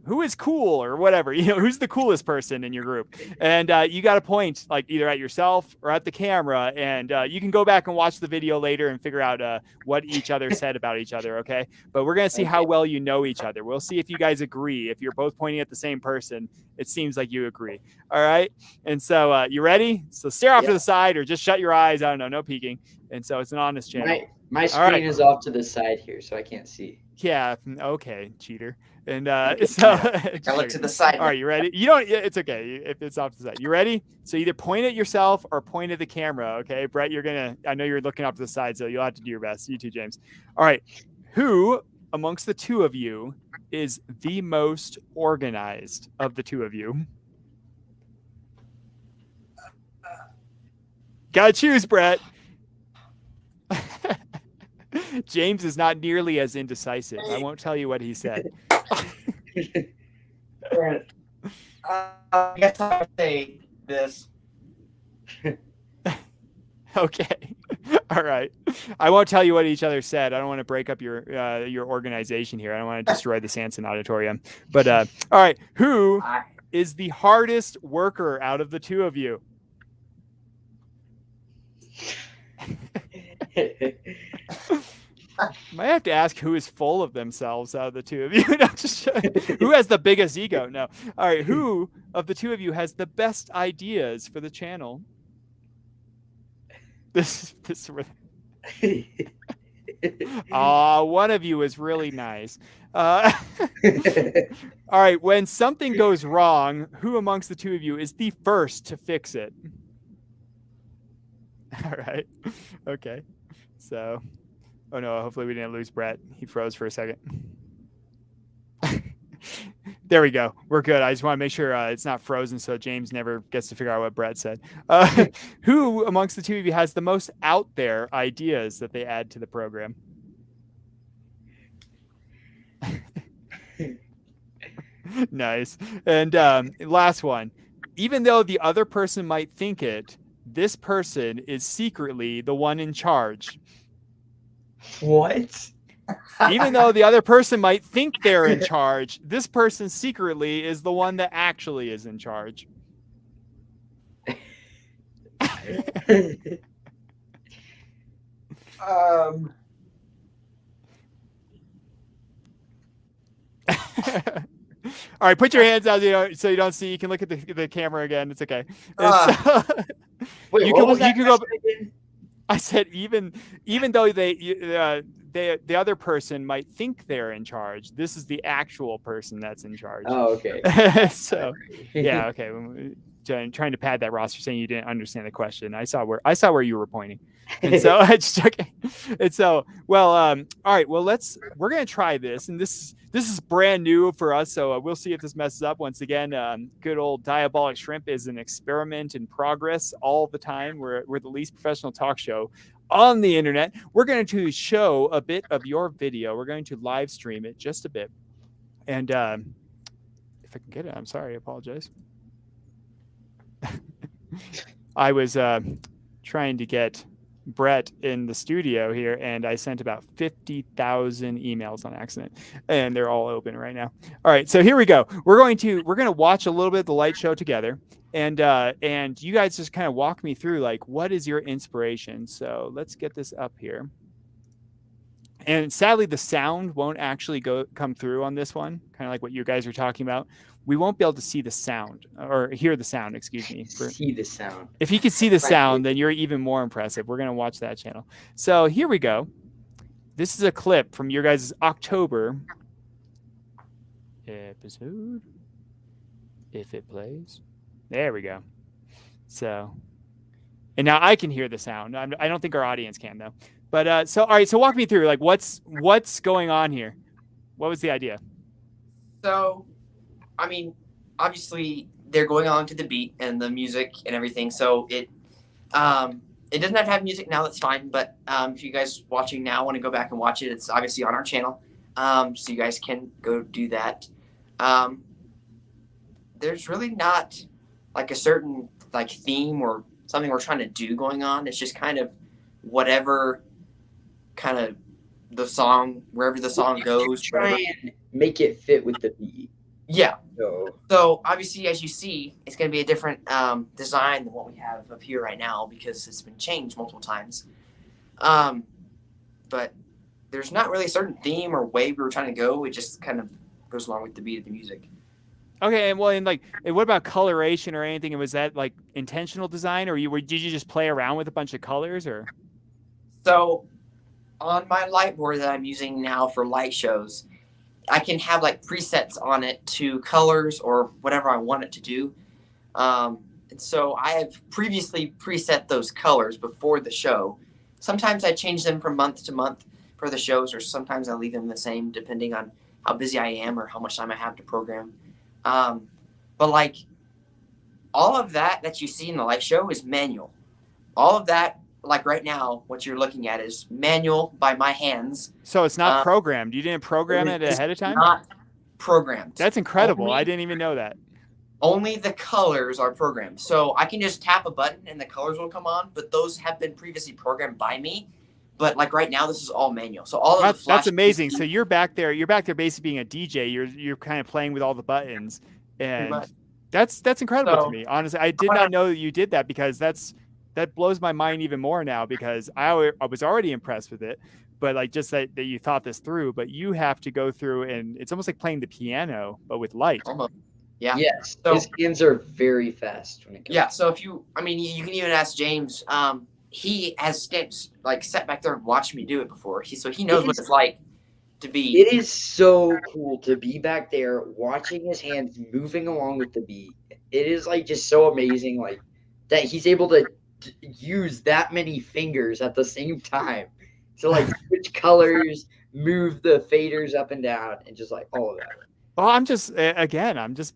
who is cool or whatever, who's the coolest person in your group. And you got to point like either at yourself or at the camera. And you can go back and watch the video later and figure out what each other said about each other. Okay. But we're going to see how well you know each other. We'll see if you guys agree. If you're both pointing at the same person, it seems like you agree. All right. And so you ready? So stare off to the side or just shut your eyes. I don't know. No peeking. And so it's an honest channel. My screen is off to the side here, so I can't see. Yeah. Okay. Cheater. And so I look to the side. All right, you ready? You don't. It's okay if it's off to the side. You ready? So either point at yourself or point at the camera. Okay, Brett, I know you're looking off to the side, so you'll have to do your best. You too, James. All right. Who amongst the two of you is the most organized of the two of you? Gotta choose, Brett. James is not nearly as indecisive. I won't tell you what he said. I guess I'll say this. Okay. All right. I won't tell you what each other said. I don't want to break up your organization here. I don't want to destroy the Sanson Auditorium. But all right. Who is the hardest worker out of the two of you? Might have to ask who is full of themselves out of the two of you. Who has the biggest ego? No. All right. Who of the two of you has the best ideas for the channel? This one of you is really nice. All right. When something goes wrong, who amongst the two of you is the first to fix it? All right. Okay. So, oh no, hopefully we didn't lose Brett. He froze for a second. There we go. We're good. I just want to make sure it's not frozen so James never gets to figure out what Brett said. Who amongst the two of you has the most out there ideas that they add to the program? Nice. And last one. Even though the other person might think it, this person is secretly the one in charge. What? Even though the other person might think they're in charge, this person secretly is the one that actually is in charge. All right, put your hands out so you don't see. You can look at the camera again. It's okay. Wait, you what was that can go. again? I said even though the other person might think they're in charge, this is the actual person that's in charge. Oh, okay. So yeah, okay. Trying to pad that roster, saying you didn't understand the question. I saw where you were pointing, and so I just okay. And so all right. Well, we're gonna try this, and this is brand new for us, so we'll see if this messes up. Once again, good old Diabolic Shrimp is an experiment in progress all the time. We're the least professional talk show on the internet. We're going to show a bit of your video. We're going to live stream it just a bit, and if I can get it, I'm sorry, I apologize. I was trying to get Brett in the studio here, and I sent about 50,000 emails on accident, and they're all open right now. All right, so here we go. We're going to watch a little bit of the light show together, and you guys just kind of walk me through like what is your inspiration. So let's get this up here. And sadly, the sound won't actually come through on this one, kind of like what you guys are talking about. We won't be able to see the sound or hear the sound, excuse me. See the sound. If you can see the sound, then you're even more impressive. We're going to watch that channel. So here we go. This is a clip from your guys' October episode. If it plays. There we go. So, and now I can hear the sound. I don't think our audience can, though. But so, all right. So walk me through, like, what's going on here? What was the idea? So, I mean, obviously they're going on to the beat and the music and everything. So it doesn't have to have music now. That's fine. But if you guys watching now want to go back and watch it, it's obviously on our channel. So you guys can go do that. There's really not like a certain like theme or something we're trying to do going on. It's just kind of whatever kind of the song, wherever the song goes. Try and make it fit with the beat. Yeah. So obviously, as you see, it's going to be a different design than what we have up here right now because it's been changed multiple times. But there's not really a certain theme or way we were trying to go. It just kind of goes along with the beat of the music. Okay, and what about coloration or anything? Was that like intentional design, or did you just play around with a bunch of colors, or? So, on my light board that I'm using now for light shows, I can have like presets on it to colors or whatever I want it to do. And so I have previously preset those colors before the show. Sometimes I change them from month to month for the shows, or sometimes I leave them the same depending on how busy I am or how much time I have to program. But like all of that you see in the light show is manual. All of that, like right now, what you're looking at is manual by my hands. So it's not programmed. You didn't program it ahead of time? Not programmed. That's incredible. I didn't even know that. Only the colors are programmed. So I can just tap a button and the colors will come on, but those have been previously programmed by me. But like right now, this is all manual. So all of that's amazing. So you're back there basically being a DJ. You're kind of playing with all the buttons, and that's incredible to me. Honestly, I did not know that you did that, because that blows my mind even more now, because I was already impressed with it, but like just that you thought this through. But you have to go through, and it's almost like playing the piano but with light. Almost. Yeah. Yes. So, his hands are very fast when it comes. Yeah. So you can even ask James. He has sat back there and watched me do it before. He knows what it's like to be. It is so cool to be back there watching his hands moving along with the beat. It is like just so amazing, like that he's able to use that many fingers at the same time to like switch colors, move the faders up and down, and just like all of that. Well, I'm just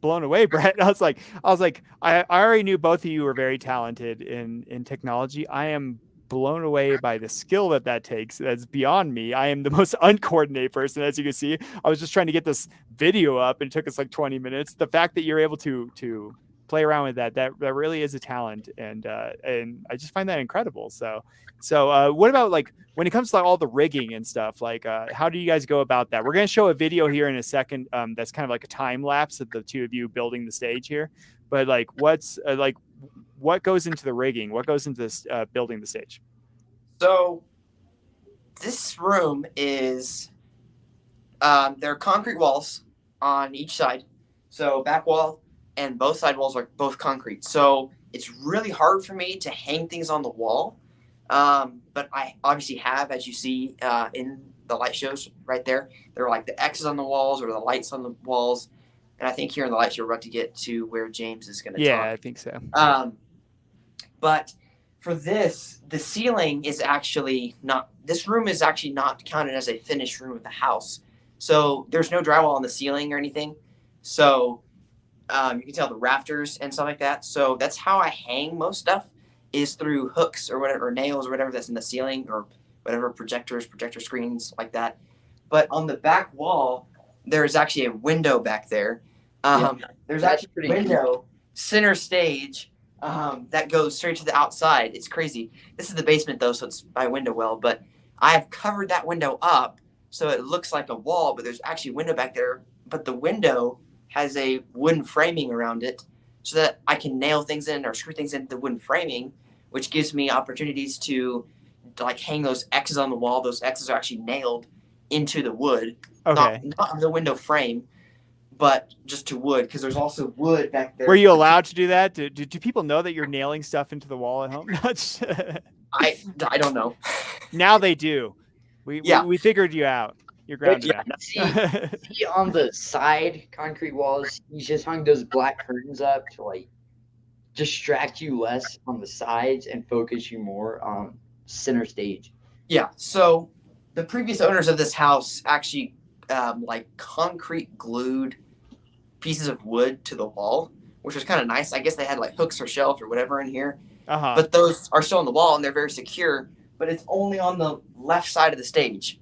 blown away, Brett. I was like, I already knew both of you were very talented in technology. I am blown away by the skill that takes. That's beyond me. I am the most uncoordinated person, as you can see. I was just trying to get this video up, and it took us like 20 minutes. The fact that you're able to play around with that really is a talent, and I just find that incredible. So what about like when it comes to like all the rigging and stuff, like how do you guys go about that? We're going to show a video here in a second that's kind of like a time lapse of the two of you building the stage here, but like what goes into the rigging? What goes into this building the stage? So this room is there are concrete walls on each side, so back wall and both side walls are both concrete. So it's really hard for me to hang things on the wall. But I obviously have, as you see in the light shows right there, there are like the X's on the walls or the lights on the walls. And I think here in the light show, we're about to get to where James is going to talk. Yeah, I think so. But for this, the ceiling is actually not, this room is actually not counted as a finished room of the house. So there's no drywall on the ceiling or anything. So you can tell the rafters and stuff like that. So that's how I hang most stuff, is through hooks or whatever, or nails or whatever that's in the ceiling, or whatever, projector screens like that. But on the back wall, there's actually a window back there. There's actually a window center stage that goes straight to the outside. It's crazy. This is the basement though, so it's my window well, but I've covered that window up so it looks like a wall, but there's actually a window back there. But the window has a wooden framing around it so that I can nail things in or screw things into the wooden framing, which gives me opportunities to like hang those X's on the wall. Those X's are actually nailed into the wood, Okay. not on the window frame, but just to wood, because there's also wood back there. Were you allowed to do that? Do people know that you're nailing stuff into the wall at home? I don't know. Now they do. We figured you out. You're grounded Yeah, see on the side concrete walls, he's just hung those black curtains up to like distract you less on the sides and focus you more on center stage. Yeah. So the previous owners of this house actually like concrete glued pieces of wood to the wall, which was kind of nice. I guess they had like hooks or shelves or whatever in here, but those are still on the wall and they're very secure. But it's only on the left side of the stage.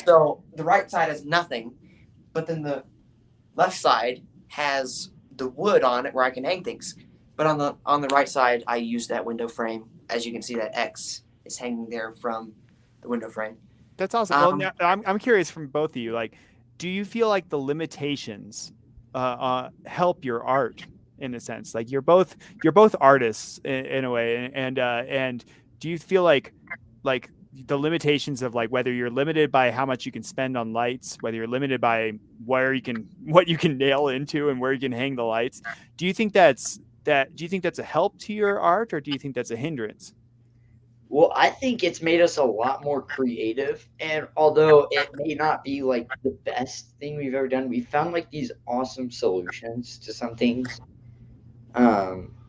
So the right side has nothing, but then the left side has the wood on it where I can hang things. But on the right side, I use that window frame. As you can see, that X is hanging there from the window frame. That's awesome. Well, now, I'm curious from both of you. Like, do you feel like the limitations help your art in a sense? Like you're both artists in a way, and do you feel like the limitations of like whether you're limited by how much you can spend on lights, whether you're limited by what you can nail into and where you can hang the lights, do you think that's a help to your art, or do you think that's a hindrance? Well, I think it's made us a lot more creative, and although it may not be like the best thing we've ever done, we found like these awesome solutions to some things.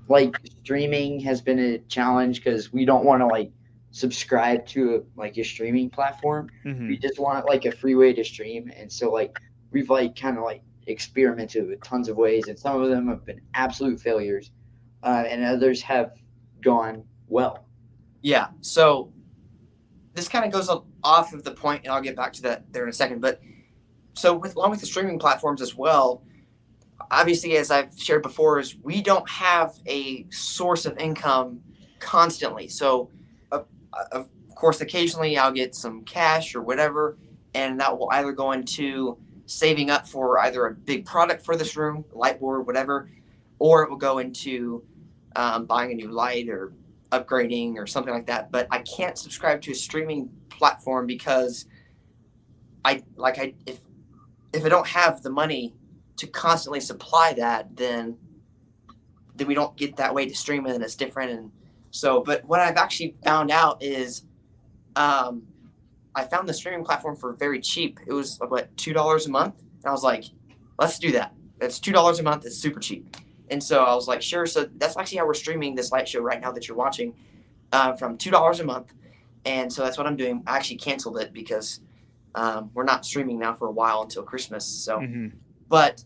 Like streaming has been a challenge because we don't want to like subscribe to a streaming platform. Mm-hmm. We just want like a free way to stream, and so like we've like kind of like experimented with tons of ways, and some of them have been absolute failures, and others have gone well. Yeah. So this kind of goes off of the point, and I'll get back to that there in a second. But so along with the streaming platforms as well, obviously, as I've shared before, is we don't have a source of income constantly. So of course, occasionally I'll get some cash or whatever, and that will either go into saving up for either a big product for this room, light board, whatever, or it will go into buying a new light or upgrading or something like that. But I can't subscribe to a streaming platform because if I don't have the money to constantly supply that, then we don't get that way to stream it, and it's different. And so, but what I've actually found out is I found the streaming platform for very cheap. It was what, $2 a month, and I was like, let's do that. That's $2 a month. It's super cheap. And so I was like, sure. So that's actually how we're streaming this light show right now that you're watching, from $2 a month. And so that's what I'm doing. I actually canceled it because we're not streaming now for a while until Christmas. So, but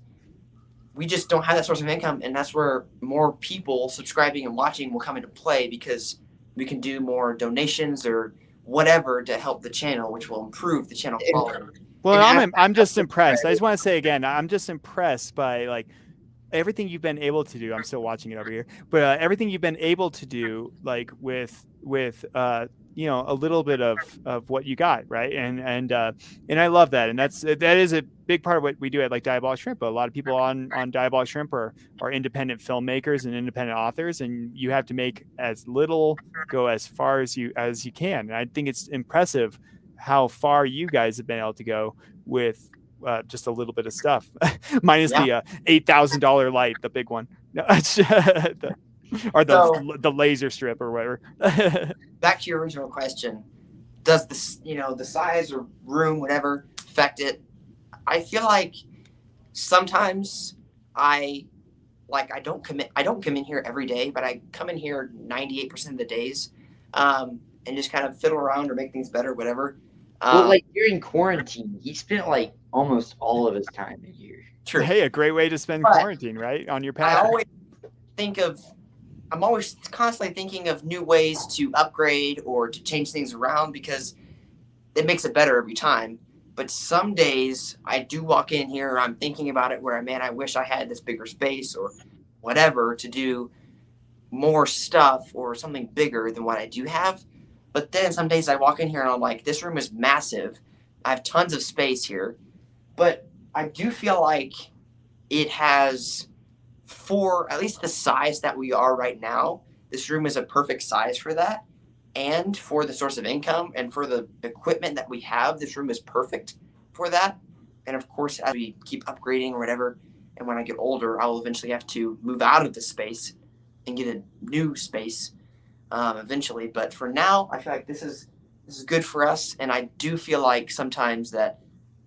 we just don't have that source of income, and that's where more people subscribing and watching will come into play, because we can do more donations or whatever to help the channel, which will improve the channel quality. Well, I'm just impressed. I just want to say again, I'm just impressed by like everything you've been able to do. I'm still watching it over here, but everything you've been able to do, like with a little bit of what you got, right? And I love that, and that is a big part of what we do at like Diabolic Shrimp. A lot of people on Diabolic Shrimp are independent filmmakers and independent authors, and you have to make as little go as far as you can. And I think it's impressive how far you guys have been able to go with just a little bit of stuff, minus the $8,000 light, the big one, or the laser strip or whatever. Back to your original question, does this, the size or room, whatever, affect it? I feel like sometimes I don't come in here every day, but I come in here 98% of the days, and just kind of fiddle around or make things better, whatever. Well, like during quarantine, he spent like almost all of his time in here. True. Hey, a great way to spend quarantine, right? On your pad. I'm always constantly thinking of new ways to upgrade or to change things around, because it makes it better every time. But some days I do walk in here, I'm thinking about it where, man, I wish I had this bigger space or whatever to do more stuff or something bigger than what I do have. But then some days I walk in here and I'm like, this room is massive. I have tons of space here. But I do feel like it has, for at least the size that we are right now, this room is a perfect size for that. And for the source of income and for the equipment that we have, this room is perfect for that. And of course, as we keep upgrading or whatever, and when I get older, I'll eventually have to move out of this space and get a new space eventually. But for now, I feel like this is good for us. And I do feel like sometimes that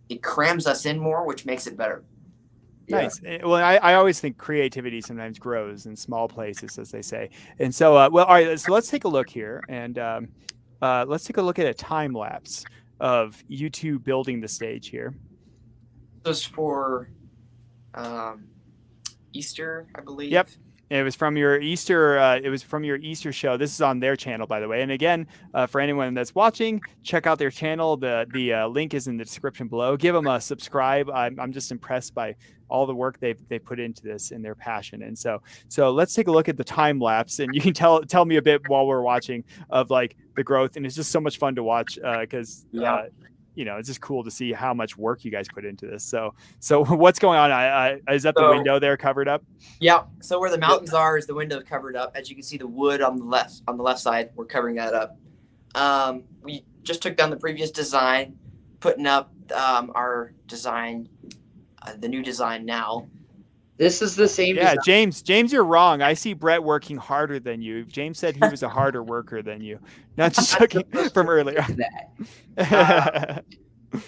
it crams us in more, which makes it better. Nice. Well, I always think creativity sometimes grows in small places, as they say. And so, well, all right, so let's take a look here, and let's take a look at a time lapse of you two building the stage here. This was for Easter, I believe. Yep. It was from your Easter. It was from your Easter show. This is on their channel, by the way. And again, for anyone that's watching, check out their channel. The link is in the description below. Give them a subscribe. I'm just impressed by all the work they put into this and their passion. And so let's take a look at the time lapse, and you can tell me a bit while we're watching of like the growth. And it's just so much fun to watch because you know, it's just cool to see how much work you guys put into this. So what's going on? Is that the window there covered up? Yeah. So where the mountains are is the window covered up. As you can see, the wood on the left side, we're covering that up. We just took down the previous design, putting up our design, the new design now. This is the same. Yeah, design. James, you're wrong. I see Brett working harder than you. James said he was a harder worker than you. Not just joking from earlier.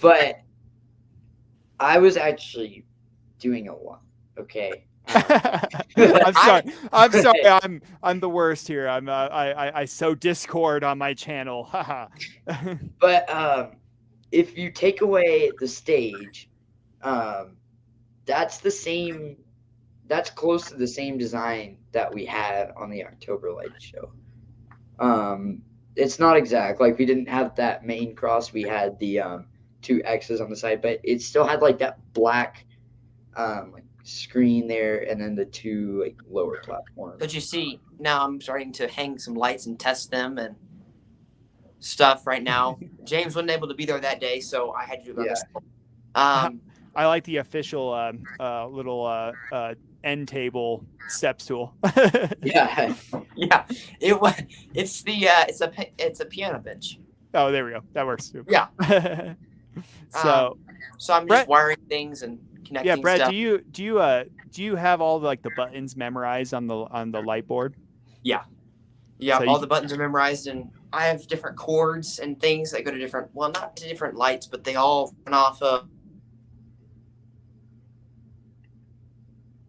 But I was actually doing a lot. Okay. I'm sorry. I'm the worst here. I sow discord on my channel. But if you take away the stage, that's the same. That's close to the same design that we had on the October Light show. It's not exact. Like, we didn't have that main cross. We had the 2 X's on the side, but it still had like that black like screen there, and then the 2 like lower platforms. But you see, now I'm starting to hang some lights and test them and stuff right now. James wasn't able to be there that day, so I had to do it myself. I like the official little end table step stool. Yeah. It's a piano bench. Oh, there we go. That works too. Yeah. So I'm just wiring things and connecting. Yeah, Brett, stuff. do you have all the buttons memorized on the light board? Yeah. So all the buttons are memorized, and I have different chords and things that go to different. Well, not to different lights, but they all run off of.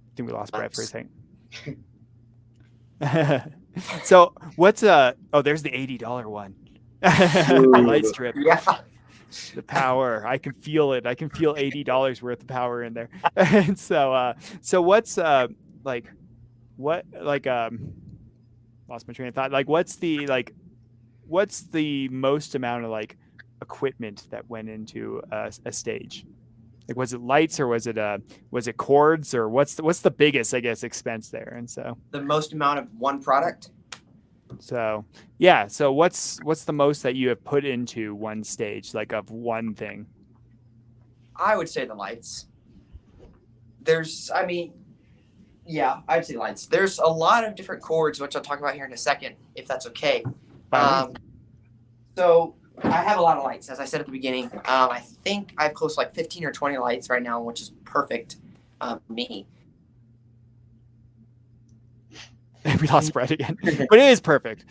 I think we lost Brett for a second. So what's there's the $80 one. The light strip. Yeah. The power. I can feel it. I can feel $80 worth of power in there. And so what's lost my train of thought. Like what's the most amount of equipment that went into a stage? Like, was it lights, or was it cords, or what's the biggest, I guess, expense there? And so the most amount of one product. So yeah. So what's the most that you have put into one stage, like of one thing? I would say the lights. I'd say lights. There's a lot of different chords, which I'll talk about here in a second, if that's okay. So I have a lot of lights, as I said at the beginning. I think I have close to 15 or 20 lights right now, which is perfect for me. We lost Brett again, but it is perfect.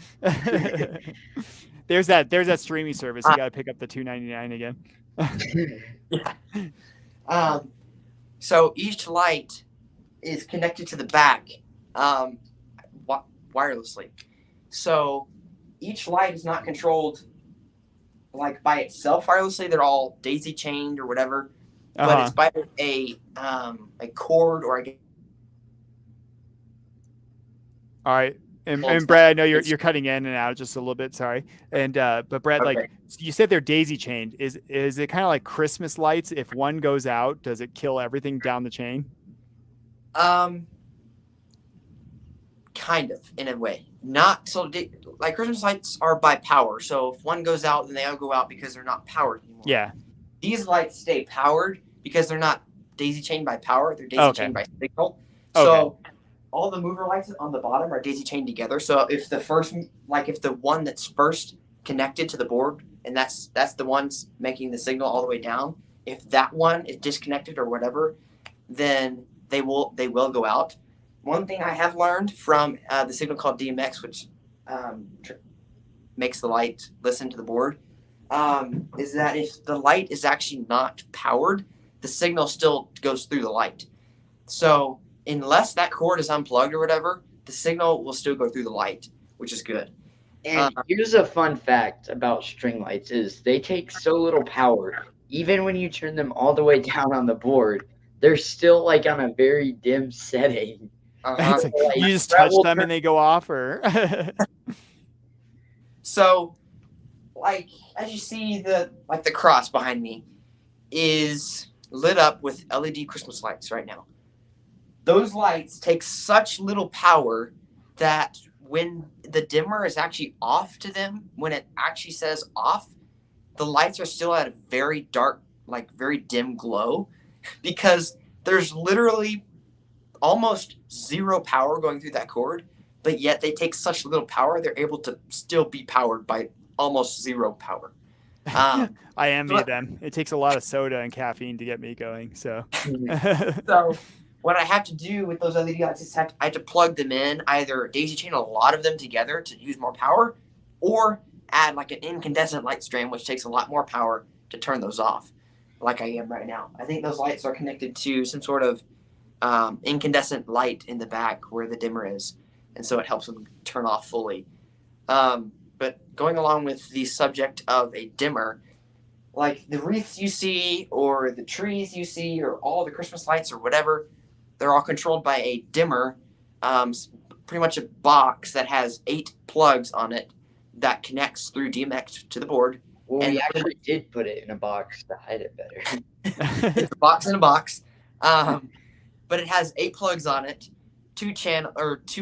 There's that streaming service. You got to pick up the $2.99 again. So each light is connected to the back wirelessly. So each light is not controlled by itself wirelessly. They're all daisy chained or whatever, but it's by a cord or a. All right, and Brett, I know you're cutting in and out just a little bit. Sorry, and but Brett, Okay. you said they're daisy chained. Is it kind of like Christmas lights? If one goes out, does it kill everything down the chain? Kind kind of, in a way. Not so like Christmas lights are by power. So if one goes out, then they all go out because they're not powered anymore. Yeah. These lights stay powered because they're not daisy chained by power. They're daisy chained by signal. So all the mover lights on the bottom are daisy chained together. So if the one that's first connected to the board, and that's the ones making the signal all the way down, if that one is disconnected or whatever, then they will go out. One thing I have learned from the signal called DMX, which makes the light listen to the board, is that if the light is actually not powered, the signal still goes through the light. So unless that cord is unplugged or whatever, the signal will still go through the light, which is good. And here's a fun fact about string lights is they take so little power. Even when you turn them all the way down on the board, they're still like on a very dim setting. Like, you just touch them and they go off, or so like as you see the cross behind me is lit up with LED Christmas lights right now. Those lights take such little power that when the dimmer is actually off to them, when it actually says off, the lights are still at a very dark, like very dim glow, because there's literally almost zero power going through that cord, but yet they take such little power, they're able to still be powered by almost zero power. I envy them. It takes a lot of soda and caffeine to get me going. So what I have to do with those LED lights is I have to plug them in, either daisy chain a lot of them together to use more power, or add like an incandescent light stream, which takes a lot more power to turn those off, like I am right now. I think those lights are connected to some sort of incandescent light in the back where the dimmer is, and so it helps them turn off fully. But going along with the subject of a dimmer, like the wreaths you see or the trees you see or all the Christmas lights or whatever, they're all controlled by a dimmer, pretty much a box that has 8 plugs on it that connects through DMX to the board. Well, we actually did put it in a box to hide it better. It's a box in a box. But it has 8 plugs on it, 2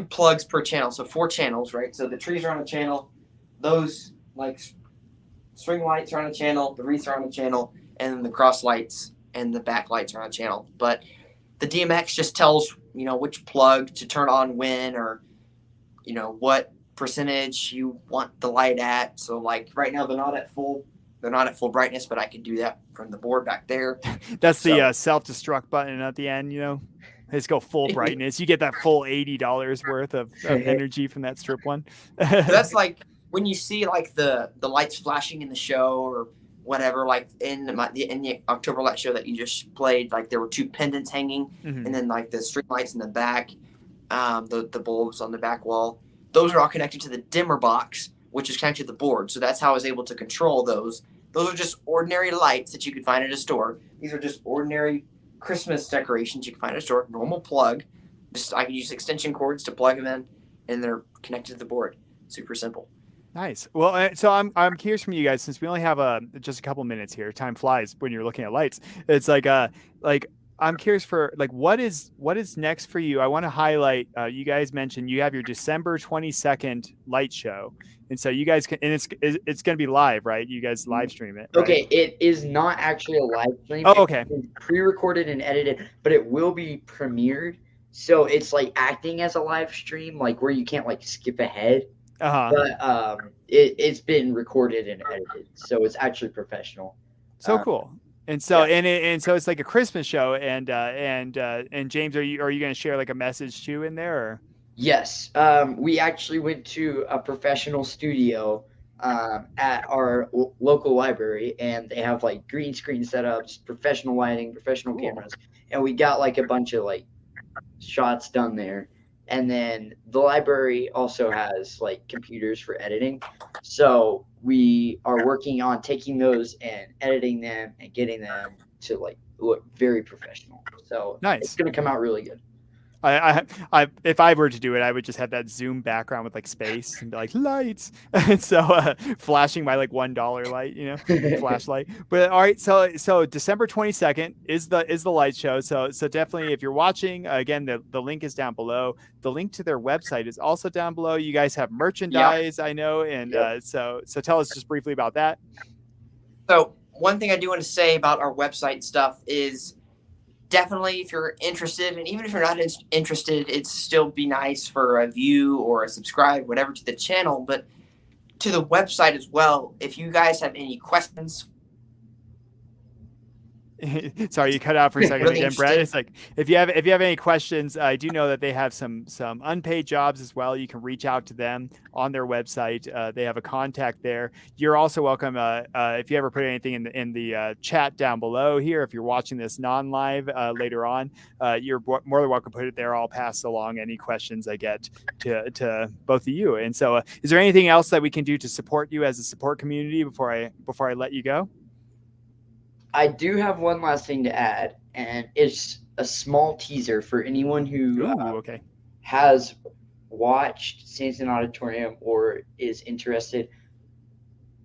plugs per channel, so 4 channels, right? So the trees are on a channel, those like string lights are on a channel, the wreaths are on a channel, and then the cross lights and the back lights are on a channel. But the DMX just tells, which plug to turn on when, or, what percentage you want the light at. So like right now they're not at full brightness, but I can do that from the board back there. That's the self-destruct button at the end, Let's go full brightness. You get that full $80 worth of energy from that strip one. That's like when you see like the lights flashing in the show or whatever, like in the October light show that you just played, like there were 2 pendants hanging, and then like the string lights in the back, the bulbs on the back wall. Those are all connected to the dimmer box, which is connected to the board. So that's how I was able to control those. Those are just ordinary lights that you could find at a store. These are just ordinary Christmas decorations you can find at a store. Normal plug. I can use extension cords to plug them in, and they're connected to the board. Super simple. Nice. Well, so I'm curious from you guys, since we only have just a couple minutes here. Time flies when you're looking at lights. It's like I'm curious for like what is next for you. I want to highlight. You guys mentioned you have your December 22nd light show, and so you guys can, and it's going to be live, right? You guys live stream it. Right? Okay, it is not actually a live stream. Oh, okay. It's pre-recorded and edited, but it will be premiered. So it's like acting as a live stream, like where you can't like skip ahead. But it's been recorded and edited, so it's actually professional. So cool. And so and so it's like a Christmas show, and James, are you going to share like a message too in there? Or? Yes, we actually went to a professional studio at our local library, and they have like green screen setups, professional lighting, professional cameras, and we got like a bunch of like shots done there. And then the library also has like computers for editing. So we are working on taking those and editing them and getting them to like look very professional. So nice. It's going to come out really good. If I were to do it, I would just have that Zoom background with like space and be like lights, and so flashing my like $1 light, flashlight. But all right, so December 22nd is the light show. So definitely, if you're watching, again, the link is down below. The link to their website is also down below. You guys have merchandise, I know, and so tell us just briefly about that. So one thing I do want to say about our website stuff is, definitely, if you're interested, and even if you're not interested, it'd still be nice for a view or a subscribe, whatever, to the channel, but to the website as well. If you guys have any questions. Sorry, you cut out for a second again, Brett. It's like if you have any questions, I do know that they have some unpaid jobs as well. You can reach out to them on their website. They have a contact there. You're also welcome if you ever put anything in the chat down below here. If you're watching this non-live later on, you're more than welcome to put it there. I'll pass along any questions I get to both of you. And so, is there anything else that we can do to support you as a support community before I let you go? I do have one last thing to add, and it's a small teaser for anyone who has watched Sanson Auditorium or is interested.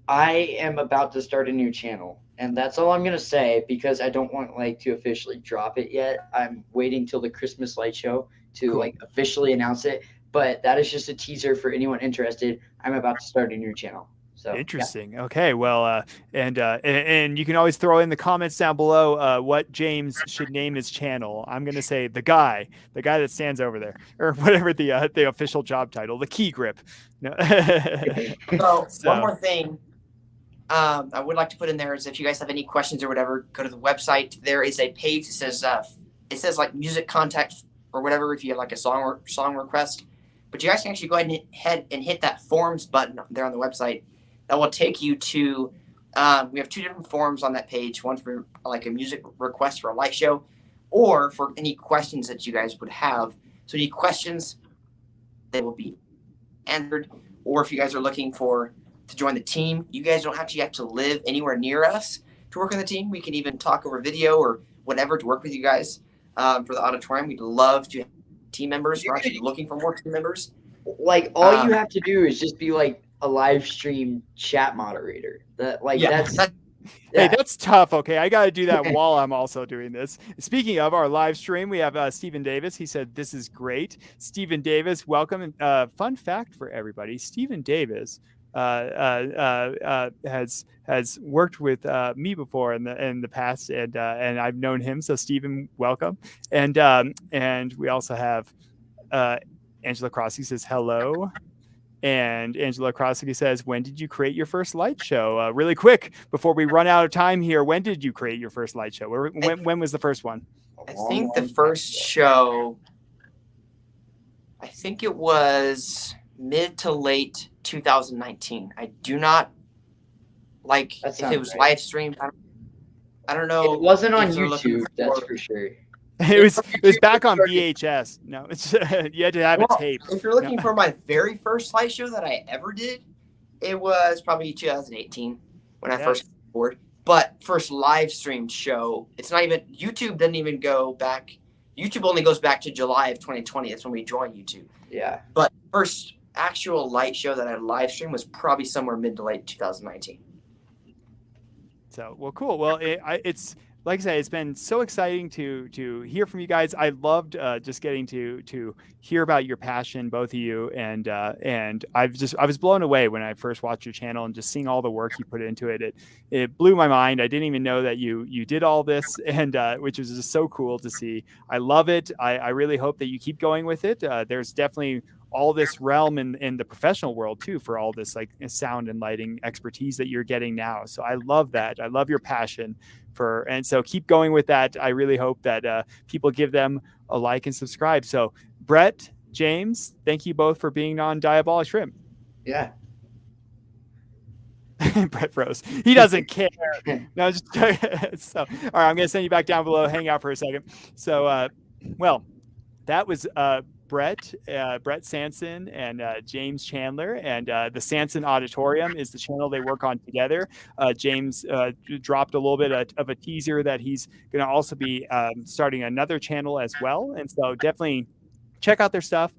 I am about to start a new channel, and that's all I'm going to say, because I don't want to officially drop it yet. I'm waiting till the Christmas light show to officially announce it, but that is just a teaser for anyone interested. I'm about to start a new channel. So, interesting. Yeah. Okay. Well, and you can always throw in the comments down below what James should name his channel. I'm going to say the guy that stands over there, or whatever the official job title, the key grip. No. So one more thing I would like to put in there is, if you guys have any questions or whatever, go to the website. There is a page that says like music contact or whatever, if you have like a song request. But you guys can actually go ahead and hit that forms button there on the website. That will take you to, we have 2 different forms on that page. One for like a music request for a light show, or for any questions that you guys would have. So any questions, they will be answered. Or if you guys are looking to join the team, you guys don't actually have to live anywhere near us to work on the team. We can even talk over video or whatever to work with you guys for the auditorium. We'd love to have team members. We're actually looking for more team members. All you have to do is just be a live stream chat moderator. Hey, that's tough. Okay, I got to do that while I'm also doing this. Speaking of our live stream, we have Stephen Davis. He said this is great. Stephen Davis, welcome. Fun fact for everybody: Stephen Davis has worked with me before in the past, and I've known him. So Stephen, welcome. And we also have Angela Crosby says hello. And Angela Crosby says, when did you create your first light show? Really quick, before we run out of time here, when did you create your first light show? When was the first one? I think the first show, I think it was mid to late 2019. I do not if it was live streamed. I don't know. It wasn't on YouTube, that's for sure. It was back on VHS. No, it's you had to have a tape. If you're looking for my very first light show that I ever did, it was probably 2018 when I first got board. But first live streamed show, it's not even, YouTube doesn't even go back. YouTube only goes back to July of 2020. That's when we joined YouTube. Yeah. But first actual light show that I live streamed was probably somewhere mid to late 2019. So, well, cool. Well, it's like I said, it's been so exciting to hear from you guys. I loved just getting to hear about your passion, both of you, and I was blown away when I first watched your channel and just seeing all the work you put into it. It blew my mind. I didn't even know that you did all this, and which was just so cool to see. I love it. I really hope that you keep going with it. There's definitely all this realm in the professional world too, for all this like sound and lighting expertise that you're getting now. So I love that. I love your passion and so keep going with that. I really hope that people give them a like and subscribe. So Brett, James, thank you both for being on Diabolic Shrimp. Yeah. Brett froze. He doesn't care. No, just so all right. I'm gonna send you back down below. Hang out for a second. So, well, that was Brett Sanson and James Chandler, and the Sanson Auditorium is the channel they work on together. James dropped a little bit of a teaser that he's going to also be starting another channel as well, and so definitely check out their stuff.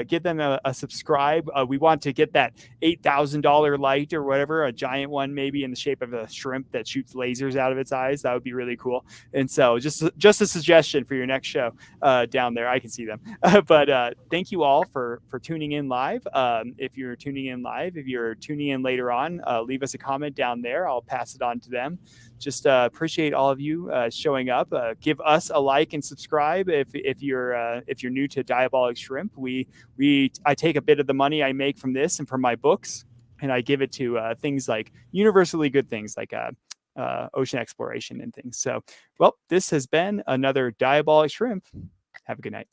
Give them a subscribe. We want to get that $8,000 light or whatever, a giant one maybe in the shape of a shrimp that shoots lasers out of its eyes. That would be really cool. And so just a suggestion for your next show down there. I can see them. But thank you all for tuning in live. If you're tuning in live, if you're tuning in later on, leave us a comment down there. I'll pass it on to them. Just appreciate all of you showing up. Give us a like and subscribe if you're new to Diabolic Shrimp. I take a bit of the money I make from this and from my books, and I give it to things like universally good things like ocean exploration and things. So, well, this has been another Diabolic Shrimp. Have a good night.